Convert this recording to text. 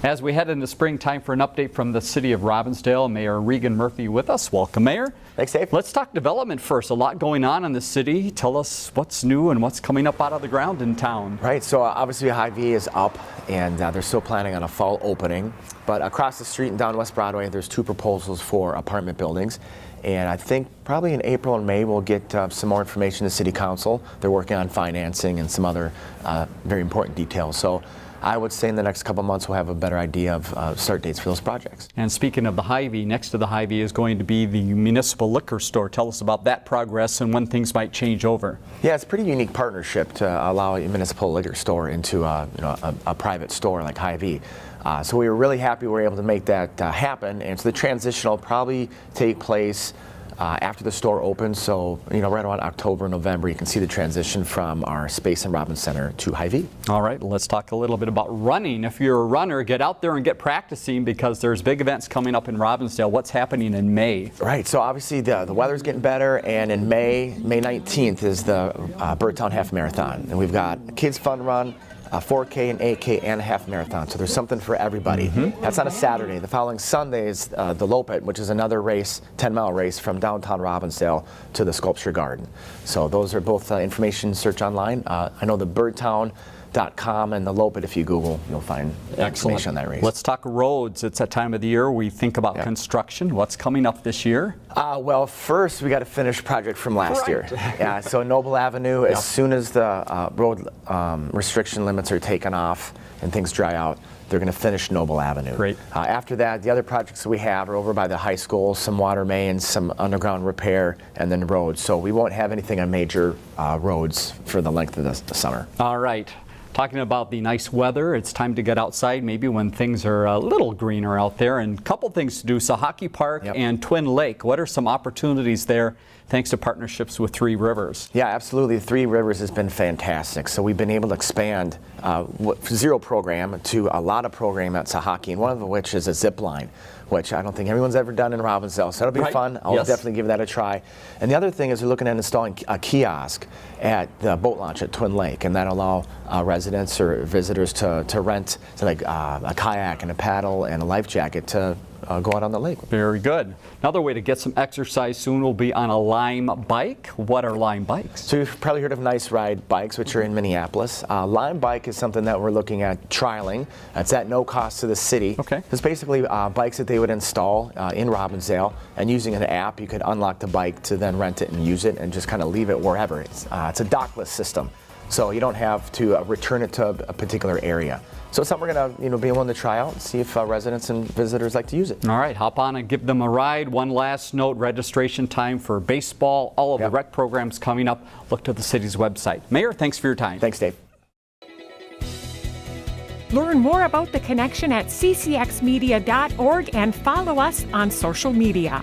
As we head into springtime for an update from the city of Robbinsdale, Mayor Regan Murphy with us. Welcome, Mayor. Thanks, Dave. Let's talk development first. A lot going on in the city. Tell us what's new and what's coming up out of the ground in town. Right, so obviously Hy-Vee is up and they're still planning on a fall opening. But across the street and down West Broadway, there's 2 proposals for apartment buildings. And I think probably in April and May we'll get some more information to City Council. They're working on financing and some other very important details. So I would say in the next couple months we'll have a better idea of start dates for those projects. And speaking of the Hy-Vee, next to the Hy-Vee is going to be the municipal liquor store. Tell us about that progress and when things might change over. Yeah, it's a pretty unique partnership to allow a municipal liquor store into a private store like Hy-Vee. So we were really happy we were able to make that happen. And so the transition will probably take place after the store opens, so right around October, November, you can see the transition from our space in Robins Center to Hy-Vee. All right, let's talk a little bit about running. If you're a runner, get out there and get practicing because there's big events coming up in Robbinsdale. What's happening in May? Right, so obviously the weather's getting better, and in May 19th is the Birdtown Half Marathon, and we've got a kids fun run, a 4K and 8K and a half marathon, so there's something for everybody. That's on a Saturday. The following Sunday is the Lopet, which is another race, 10-mile race from downtown Robbinsdale to the Sculpture Garden. So those are both information search online. I know the birdtown.com and the Lopet, if you Google, you'll find information on that race. Let's talk roads. It's that time of the year we think about construction. What's coming up this year? Well, first we got to finish project from last year. Yeah, so Noble Avenue, as soon as the road restriction limits are taken off and things dry out, they're going to finish Noble Avenue. Great. After that, the other projects that we have are over by the high school, some water mains, some underground repair, and then roads. So we won't have anything on major roads for the length of the summer. All right. Talking about the nice weather, it's time to get outside maybe when things are a little greener out there, and a couple things to do. So Hockey Park and Twin Lake, what are some opportunities there thanks to partnerships with Three Rivers? Yeah, absolutely. Three Rivers has been fantastic. So we've been able to expand zero program to a lot of program at hockey, and one of which is a zip line, which I don't think everyone's ever done in Robbinsdale. So that'll be fun. I'll definitely give that a try. And the other thing is we're looking at installing a kiosk at the boat launch at Twin Lake, and that'll allow residents or visitors to rent like a kayak and a paddle and a life jacket to go out on the lake. Very good. Another way to get some exercise soon will be on a LineBike. What are LineBikes? So you've probably heard of Nice Ride bikes, which are in Minneapolis. LineBike is something that we're looking at trialing. It's at no cost to the city. Okay. It's basically bikes that they would install in Robbinsdale, and using an app, you could unlock the bike to then rent it and use it and just kind of leave it wherever. It's a dockless system, so you don't have to return it to a particular area. So it's something we're going to be willing to try out and see if residents and visitors like to use it. All right, hop on and give them a ride. One last note, registration time for baseball, all of the rec programs coming up. Look to the city's website. Mayor, thanks for your time. Thanks, Dave. Learn more about The Connection at ccxmedia.org and follow us on social media.